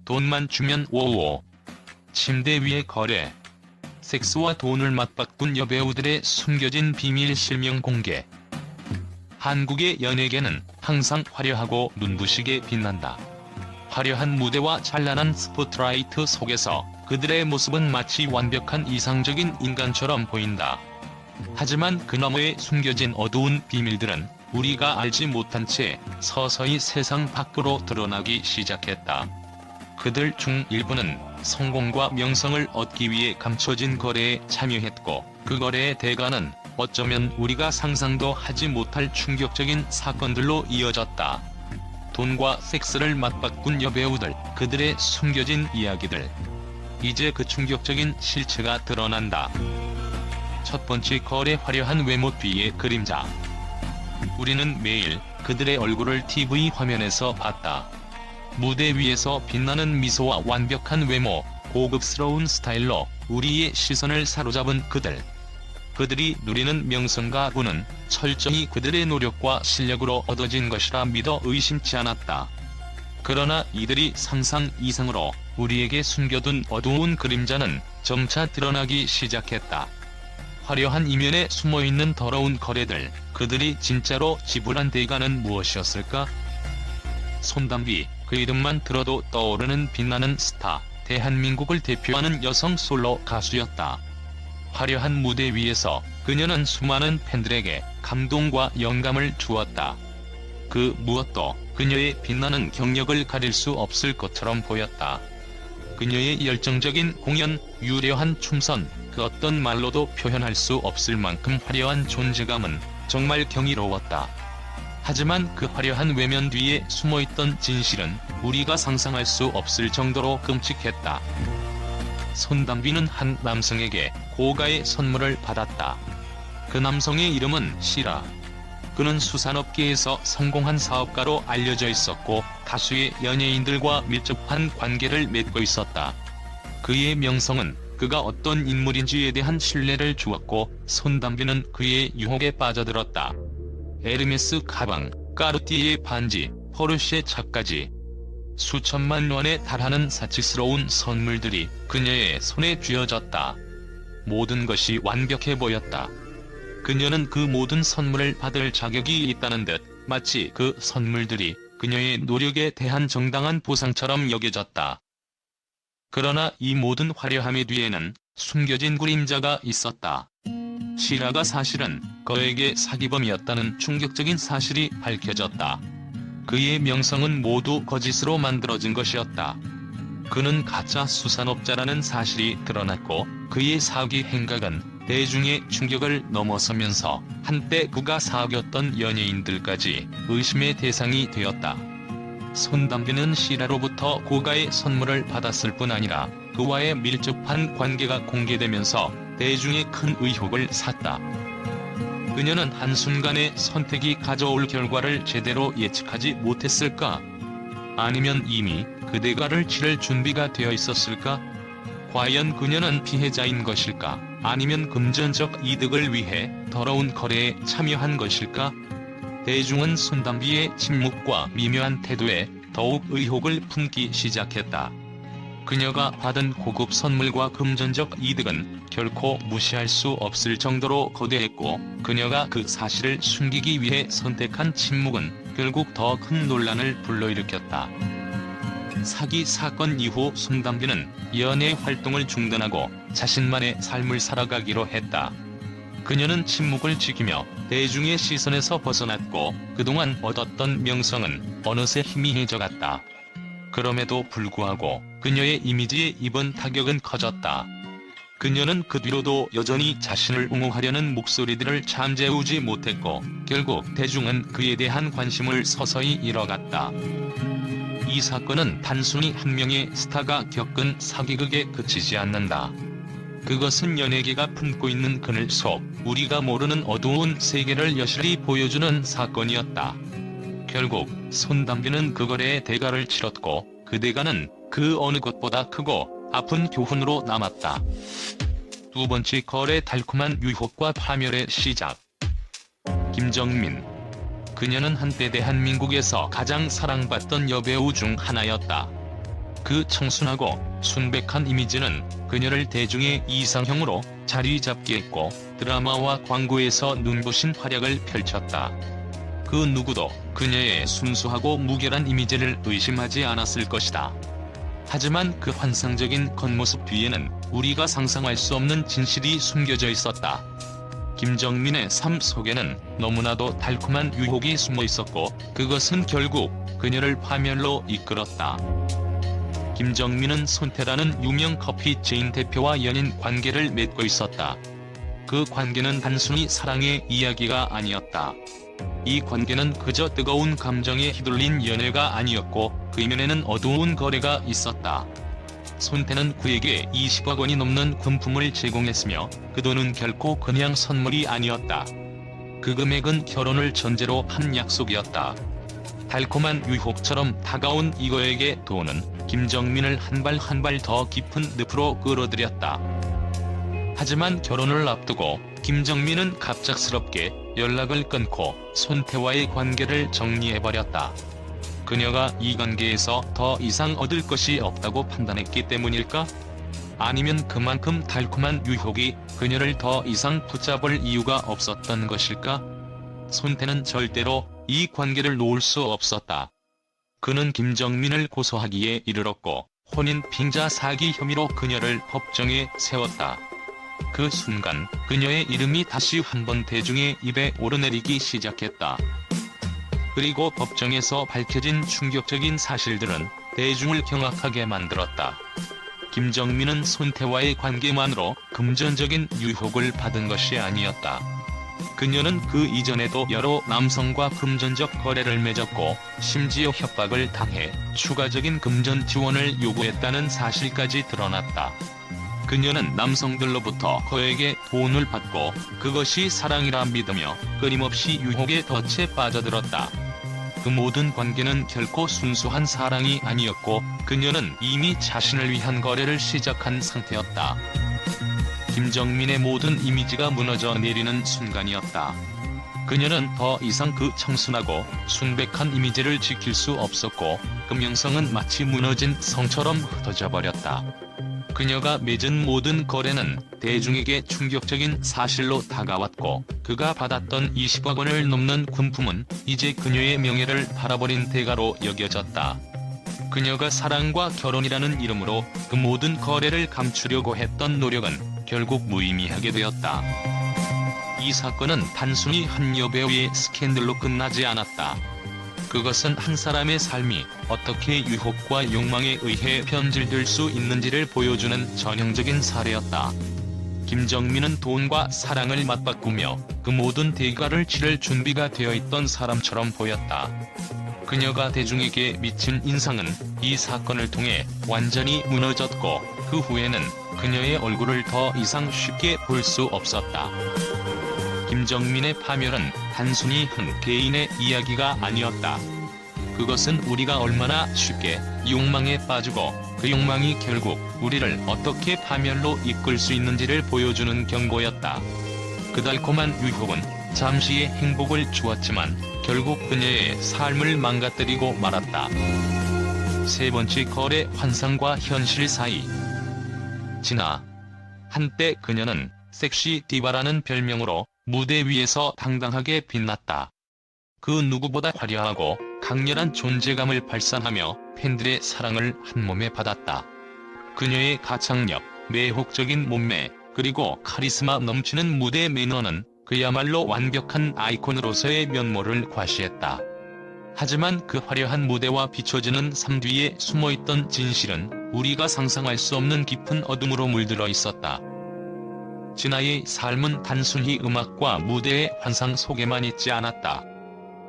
돈만 주면 오오. 침대 위에 거래. 섹스와 돈을 맞바꾼 여배우들의 숨겨진 비밀 실명 공개. 한국의 연예계는 항상 화려하고 눈부시게 빛난다. 화려한 무대와 찬란한 스포트라이트 속에서 그들의 모습은 마치 완벽한 이상적인 인간처럼 보인다. 하지만 그 너머에 숨겨진 어두운 비밀들은 우리가 알지 못한 채 서서히 세상 밖으로 드러나기 시작했다. 그들 중 일부는 성공과 명성을 얻기 위해 감춰진 거래에 참여했고, 그 거래의 대가는 어쩌면 우리가 상상도 하지 못할 충격적인 사건들로 이어졌다. 돈과 섹스를 맞바꾼 여배우들, 그들의 숨겨진 이야기들. 이제 그 충격적인 실체가 드러난다. 첫 번째 거래, 화려한 외모 뒤의 그림자. 우리는 매일 그들의 얼굴을 TV 화면에서 봤다. 무대 위에서 빛나는 미소와 완벽한 외모, 고급스러운 스타일로 우리의 시선을 사로잡은 그들. 그들이 누리는 명성과 부는 철저히 그들의 노력과 실력으로 얻어진 것이라 믿어 의심치 않았다. 그러나 이들이 상상 이상으로 우리에게 숨겨둔 어두운 그림자는 점차 드러나기 시작했다. 화려한 이면에 숨어있는 더러운 거래들, 그들이 진짜로 지불한 대가는 무엇이었을까? 손담비, 그 이름만 들어도 떠오르는 빛나는 스타, 대한민국을 대표하는 여성 솔로 가수였다. 화려한 무대 위에서 그녀는 수많은 팬들에게 감동과 영감을 주었다. 그 무엇도 그녀의 빛나는 경력을 가릴 수 없을 것처럼 보였다. 그녀의 열정적인 공연, 유려한 춤선, 그 어떤 말로도 표현할 수 없을 만큼 화려한 존재감은 정말 경이로웠다. 하지만 그 화려한 외면 뒤에 숨어있던 진실은 우리가 상상할 수 없을 정도로 끔찍했다. 손담비는 한 남성에게 고가의 선물을 받았다. 그 남성의 이름은 시라. 그는 수산업계에서 성공한 사업가로 알려져 있었고, 다수의 연예인들과 밀접한 관계를 맺고 있었다. 그의 명성은 그가 어떤 인물인지에 대한 신뢰를 주었고, 손담비는 그의 유혹에 빠져들었다. 에르메스 가방, 까르띠에 반지, 포르쉐 차까지 수천만 원에 달하는 사치스러운 선물들이 그녀의 손에 쥐어졌다. 모든 것이 완벽해 보였다. 그녀는 그 모든 선물을 받을 자격이 있다는 듯 마치 그 선물들이 그녀의 노력에 대한 정당한 보상처럼 여겨졌다. 그러나 이 모든 화려함의 뒤에는 숨겨진 그림자가 있었다. 시라가 사실은 그에게 사기범이었다는 충격적인 사실이 밝혀졌다. 그의 명성은 모두 거짓으로 만들어진 것이었다. 그는 가짜 수산업자라는 사실이 드러났고, 그의 사기 행각은 대중의 충격을 넘어서면서 한때 그가 사귀었던 연예인들까지 의심의 대상이 되었다. 손담비는 시라로부터 고가의 선물을 받았을 뿐 아니라 그와의 밀접한 관계가 공개되면서 대중의 큰 의혹을 샀다. 그녀는 한순간에 선택이 가져올 결과를 제대로 예측하지 못했을까? 아니면 이미 그 대가를 치를 준비가 되어 있었을까? 과연 그녀는 피해자인 것일까? 아니면 금전적 이득을 위해 더러운 거래에 참여한 것일까? 대중은 손담비의 침묵과 미묘한 태도에 더욱 의혹을 품기 시작했다. 그녀가 받은 고급 선물과 금전적 이득은 결코 무시할 수 없을 정도로 거대했고, 그녀가 그 사실을 숨기기 위해 선택한 침묵은 결국 더 큰 논란을 불러일으켰다. 사기 사건 이후 손담비는 연예 활동을 중단하고 자신만의 삶을 살아가기로 했다. 그녀는 침묵을 지키며 대중의 시선에서 벗어났고, 그동안 얻었던 명성은 어느새 희미해져 갔다. 그럼에도 불구하고 그녀의 이미지에 입은 타격은 커졌다. 그녀는 그 뒤로도 여전히 자신을 옹호하려는 목소리들을 잠재우지 못했고, 결국 대중은 그에 대한 관심을 서서히 잃어갔다. 이 사건은 단순히 한 명의 스타가 겪은 사기극에 그치지 않는다. 그것은 연예계가 품고 있는 그늘 속 우리가 모르는 어두운 세계를 여실히 보여주는 사건이었다. 결국 손담비는 그 거래의 대가를 치렀고, 그 대가는 그 어느 것보다 크고 아픈 교훈으로 남았다. 두 번째 거래, 달콤한 유혹과 파멸의 시작. 김정민. 그녀는 한때 대한민국에서 가장 사랑받던 여배우 중 하나였다. 그 청순하고 순백한 이미지는 그녀를 대중의 이상형으로 자리 잡게 했고 드라마와 광고에서 눈부신 활약을 펼쳤다. 그 누구도 그녀의 순수하고 무결한 이미지를 의심하지 않았을 것이다. 하지만 그 환상적인 겉모습 뒤에는 우리가 상상할 수 없는 진실이 숨겨져 있었다. 김정민의 삶 속에는 너무나도 달콤한 유혹이 숨어 있었고 그것은 결국 그녀를 파멸로 이끌었다. 김정민은 손태라는 유명 커피 체인 대표와 연인 관계를 맺고 있었다. 그 관계는 단순히 사랑의 이야기가 아니었다. 이 관계는 그저 뜨거운 감정에 휘둘린 연애가 아니었고 그 이면에는 어두운 거래가 있었다. 손태는 그에게 20억 원이 넘는 금품을 제공했으며 그 돈은 결코 그냥 선물이 아니었다. 그 금액은 결혼을 전제로 한 약속이었다. 달콤한 유혹처럼 다가온 이거에게 돈은 김정민을 한 발 한 발 더 깊은 늪으로 끌어들였다. 하지만 결혼을 앞두고 김정민은 갑작스럽게 연락을 끊고 손태와의 관계를 정리해버렸다. 그녀가 이 관계에서 더 이상 얻을 것이 없다고 판단했기 때문일까? 아니면 그만큼 달콤한 유혹이 그녀를 더 이상 붙잡을 이유가 없었던 것일까? 손태는 절대로 이 관계를 놓을 수 없었다. 그는 김정민을 고소하기에 이르렀고 혼인 빙자 사기 혐의로 그녀를 법정에 세웠다. 그 순간 그녀의 이름이 다시 한번 대중의 입에 오르내리기 시작했다. 그리고 법정에서 밝혀진 충격적인 사실들은 대중을 경악하게 만들었다. 김정민은 손태와의 관계만으로 금전적인 유혹을 받은 것이 아니었다. 그녀는 그 이전에도 여러 남성과 금전적 거래를 맺었고 심지어 협박을 당해 추가적인 금전 지원을 요구했다는 사실까지 드러났다. 그녀는 남성들로부터 그에게 돈을 받고 그것이 사랑이라 믿으며 끊임없이 유혹에 덫에 빠져들었다. 그 모든 관계는 결코 순수한 사랑이 아니었고 그녀는 이미 자신을 위한 거래를 시작한 상태였다. 김정민의 모든 이미지가 무너져 내리는 순간이었다. 그녀는 더 이상 그 청순하고 순백한 이미지를 지킬 수 없었고 그 명성은 마치 무너진 성처럼 흩어져 버렸다. 그녀가 맺은 모든 거래는 대중에게 충격적인 사실로 다가왔고 그가 받았던 20억 원을 넘는 금품은 이제 그녀의 명예를 팔아버린 대가로 여겨졌다. 그녀가 사랑과 결혼이라는 이름으로 그 모든 거래를 감추려고 했던 노력은 결국 무의미하게 되었다. 이 사건은 단순히 한 여배우의 스캔들로 끝나지 않았다. 그것은 한 사람의 삶이 어떻게 유혹과 욕망에 의해 변질될 수 있는지를 보여주는 전형적인 사례였다. 김정민은 돈과 사랑을 맞바꾸며 그 모든 대가를 치를 준비가 되어 있던 사람처럼 보였다. 그녀가 대중에게 미친 인상은 이 사건을 통해 완전히 무너졌고 그 후에는 그녀의 얼굴을 더 이상 쉽게 볼 수 없었다. 김정민의 파멸은 단순히 한 개인의 이야기가 아니었다. 그것은 우리가 얼마나 쉽게 욕망에 빠지고 그 욕망이 결국 우리를 어떻게 파멸로 이끌 수 있는지를 보여주는 경고였다. 그 달콤한 유혹은 잠시의 행복을 주었지만 결국 그녀의 삶을 망가뜨리고 말았다. 세 번째 거래 환상과 현실 사이. 진아. 한때 그녀는 섹시 디바라는 별명으로 무대 위에서 당당하게 빛났다. 그 누구보다 화려하고 강렬한 존재감을 발산하며 팬들의 사랑을 한몸에 받았다. 그녀의 가창력, 매혹적인 몸매, 그리고 카리스마 넘치는 무대 매너는 그야말로 완벽한 아이콘으로서의 면모를 과시했다. 하지만 그 화려한 무대와 비춰지는 삶 뒤에 숨어있던 진실은 우리가 상상할 수 없는 깊은 어둠으로 물들어 있었다. 진아의 삶은 단순히 음악과 무대의 환상 속에만 있지 않았다.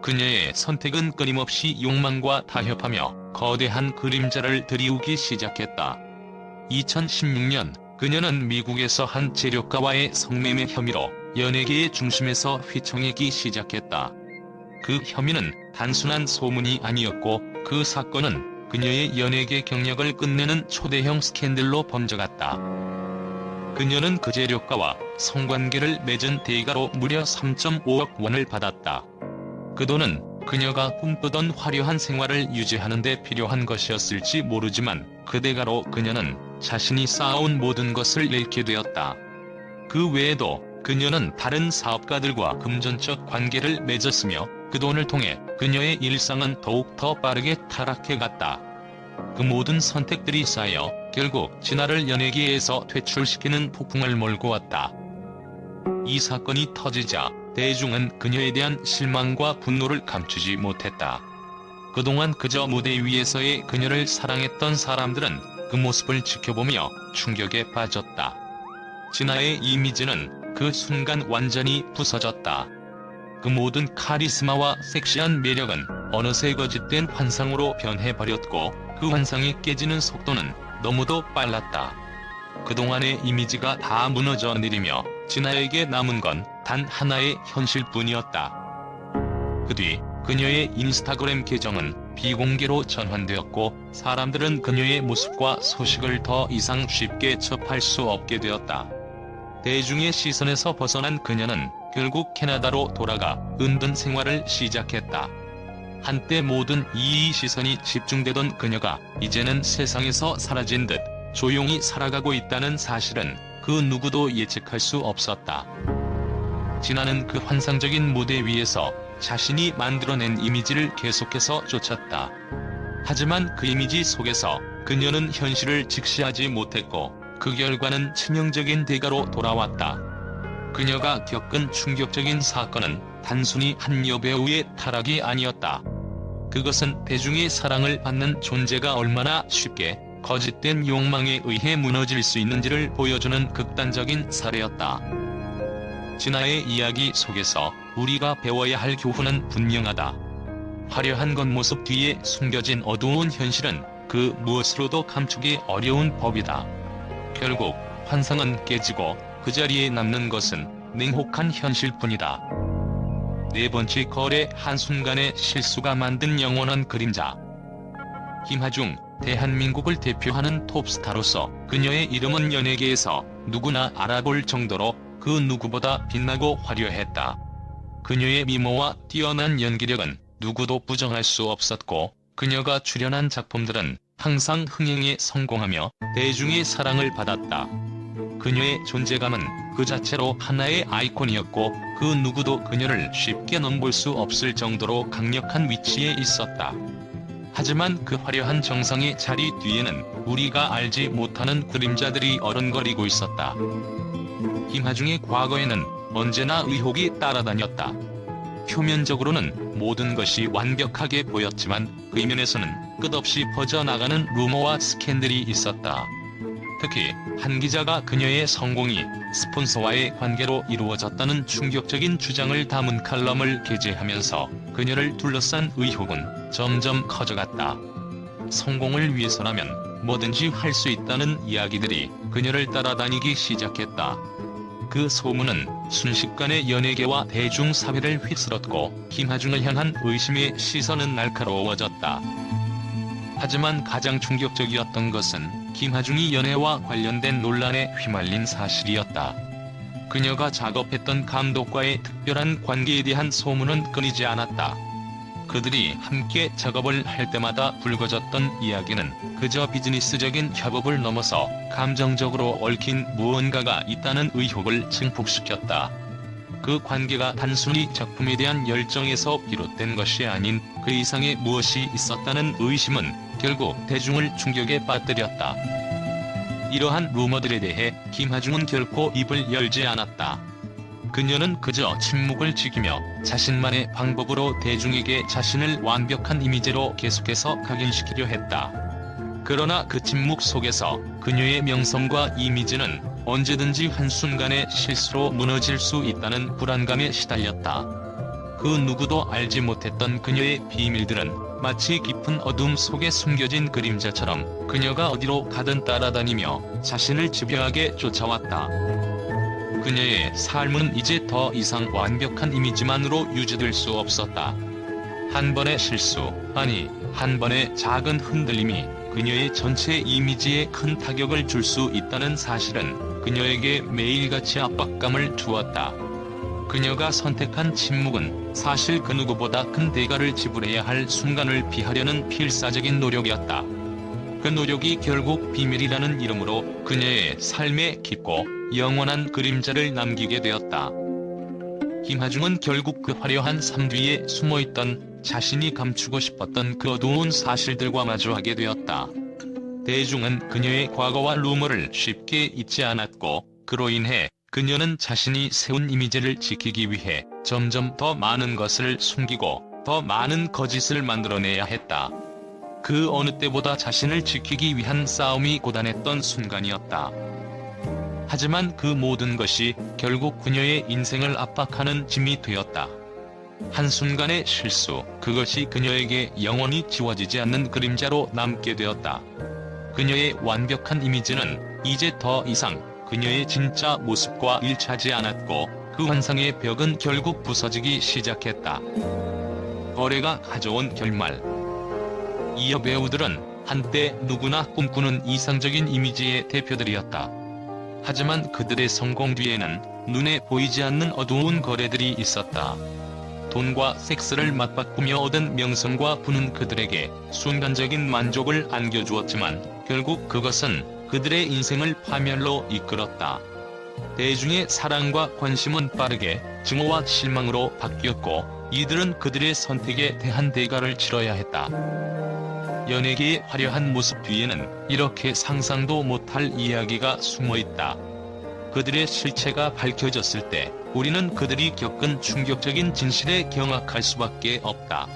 그녀의 선택은 끊임없이 욕망과 타협하며 거대한 그림자를 드리우기 시작했다. 2016년 그녀는 미국에서 한 재료가와의 성매매 혐의로 연예계의 중심에서 휘청이기 시작했다. 그 혐의는 단순한 소문이 아니었고 그 사건은 그녀의 연예계 경력을 끝내는 초대형 스캔들로 번져갔다. 그녀는 그 재료가와 성관계를 맺은 대가로 무려 3.5억 원을 받았다. 그 돈은 그녀가 꿈꾸던 화려한 생활을 유지하는 데 필요한 것이었을지 모르지만 그 대가로 그녀는 자신이 쌓아온 모든 것을 잃게 되었다. 그 외에도 그녀는 다른 사업가들과 금전적 관계를 맺었으며 그 돈을 통해 그녀의 일상은 더욱 더 빠르게 타락해갔다. 그 모든 선택들이 쌓여 결국 진아를 연예계에서 퇴출시키는 폭풍을 몰고 왔다. 이 사건이 터지자 대중은 그녀에 대한 실망과 분노를 감추지 못했다. 그동안 그저 무대 위에서의 그녀를 사랑했던 사람들은 그 모습을 지켜보며 충격에 빠졌다. 진아의 이미지는 그 순간 완전히 부서졌다. 그 모든 카리스마와 섹시한 매력은 어느새 거짓된 환상으로 변해버렸고 그 환상이 깨지는 속도는 너무도 빨랐다. 그동안의 이미지가 다 무너져 내리며 진아에게 남은 건 단 하나의 현실뿐이었다. 그 뒤 그녀의 인스타그램 계정은 비공개로 전환되었고 사람들은 그녀의 모습과 소식을 더 이상 쉽게 접할 수 없게 되었다. 대중의 시선에서 벗어난 그녀는 결국 캐나다로 돌아가 은둔 생활을 시작했다. 한때 모든 이의 시선이 집중되던 그녀가 이제는 세상에서 사라진 듯 조용히 살아가고 있다는 사실은 그 누구도 예측할 수 없었다. 진아는 그 환상적인 무대 위에서 자신이 만들어낸 이미지를 계속해서 쫓았다. 하지만 그 이미지 속에서 그녀는 현실을 직시하지 못했고 그 결과는 치명적인 대가로 돌아왔다. 그녀가 겪은 충격적인 사건은 단순히 한 여배우의 타락이 아니었다. 그것은 대중의 사랑을 받는 존재가 얼마나 쉽게 거짓된 욕망에 의해 무너질 수 있는지를 보여주는 극단적인 사례였다. 진아의 이야기 속에서 우리가 배워야 할 교훈은 분명하다. 화려한 겉모습 뒤에 숨겨진 어두운 현실은 그 무엇으로도 감추기 어려운 법이다. 결국 환상은 깨지고 그 자리에 남는 것은 냉혹한 현실뿐이다. 네 번째 거래 한순간의 실수가 만든 영원한 그림자. 김하중, 대한민국을 대표하는 톱스타로서 그녀의 이름은 연예계에서 누구나 알아볼 정도로 그 누구보다 빛나고 화려했다. 그녀의 미모와 뛰어난 연기력은 누구도 부정할 수 없었고 그녀가 출연한 작품들은 항상 흥행에 성공하며 대중의 사랑을 받았다. 그녀의 존재감은 그 자체로 하나의 아이콘이었고 그 누구도 그녀를 쉽게 넘볼 수 없을 정도로 강력한 위치에 있었다. 하지만 그 화려한 정상의 자리 뒤에는 우리가 알지 못하는 그림자들이 어른거리고 있었다. 김하중의 과거에는 언제나 의혹이 따라다녔다. 표면적으로는 모든 것이 완벽하게 보였지만 그 이면에서는 끝없이 퍼져나가는 루머와 스캔들이 있었다. 특히 한 기자가 그녀의 성공이 스폰서와의 관계로 이루어졌다는 충격적인 주장을 담은 칼럼을 게재하면서 그녀를 둘러싼 의혹은 점점 커져갔다. 성공을 위해서라면 뭐든지 할 수 있다는 이야기들이 그녀를 따라다니기 시작했다. 그 소문은 순식간에 연예계와 대중사회를 휩쓸었고 김하중을 향한 의심의 시선은 날카로워졌다. 하지만 가장 충격적이었던 것은 김하중이 연애와 관련된 논란에 휘말린 사실이었다. 그녀가 작업했던 감독과의 특별한 관계에 대한 소문은 끊이지 않았다. 그들이 함께 작업을 할 때마다 불거졌던 이야기는 그저 비즈니스적인 협업을 넘어서 감정적으로 얽힌 무언가가 있다는 의혹을 증폭시켰다. 그 관계가 단순히 작품에 대한 열정에서 비롯된 것이 아닌 그 이상의 무엇이 있었다는 의심은 결국 대중을 충격에 빠뜨렸다. 이러한 루머들에 대해 김하중은 결코 입을 열지 않았다. 그녀는 그저 침묵을 지키며 자신만의 방법으로 대중에게 자신을 완벽한 이미지로 계속해서 각인시키려 했다. 그러나 그 침묵 속에서 그녀의 명성과 이미지는 언제든지 한순간의 실수로 무너질 수 있다는 불안감에 시달렸다. 그 누구도 알지 못했던 그녀의 비밀들은 마치 깊은 어둠 속에 숨겨진 그림자처럼 그녀가 어디로 가든 따라다니며 자신을 집요하게 쫓아왔다. 그녀의 삶은 이제 더 이상 완벽한 이미지만으로 유지될 수 없었다. 한 번의 실수, 아니 한 번의 작은 흔들림이 그녀의 전체 이미지에 큰 타격을 줄 수 있다는 사실은 그녀에게 매일같이 압박감을 주었다. 그녀가 선택한 침묵은 사실 그 누구보다 큰 대가를 지불해야 할 순간을 피하려는 필사적인 노력이었다. 그 노력이 결국 비밀이라는 이름으로 그녀의 삶에 깊고 영원한 그림자를 남기게 되었다. 김하중은 결국 그 화려한 삶 뒤에 숨어있던 자신이 감추고 싶었던 그 어두운 사실들과 마주하게 되었다. 대중은 그녀의 과거와 루머를 쉽게 잊지 않았고, 그로 인해 그녀는 자신이 세운 이미지를 지키기 위해 점점 더 많은 것을 숨기고 더 많은 거짓을 만들어내야 했다. 그 어느 때보다 자신을 지키기 위한 싸움이 고단했던 순간이었다. 하지만 그 모든 것이 결국 그녀의 인생을 압박하는 짐이 되었다. 한순간의 실수, 그것이 그녀에게 영원히 지워지지 않는 그림자로 남게 되었다. 그녀의 완벽한 이미지는 이제 더 이상 그녀의 진짜 모습과 일치하지 않았고, 그 환상의 벽은 결국 부서지기 시작했다. 거래가 가져온 결말. 이 여배우들은 한때 누구나 꿈꾸는 이상적인 이미지의 대표들이었다. 하지만 그들의 성공 뒤에는 눈에 보이지 않는 어두운 거래들이 있었다. 돈과 섹스를 맞바꾸며 얻은 명성과 부는 그들에게 순간적인 만족을 안겨주었지만, 결국 그것은 그들의 인생을 파멸로 이끌었다. 대중의 사랑과 관심은 빠르게 증오와 실망으로 바뀌었고, 이들은 그들의 선택에 대한 대가를 치러야 했다. 연예계의 화려한 모습 뒤에는 이렇게 상상도 못할 이야기가 숨어있다. 그들의 실체가 밝혀졌을 때 우리는 그들이 겪은 충격적인 진실에 경악할 수밖에 없다.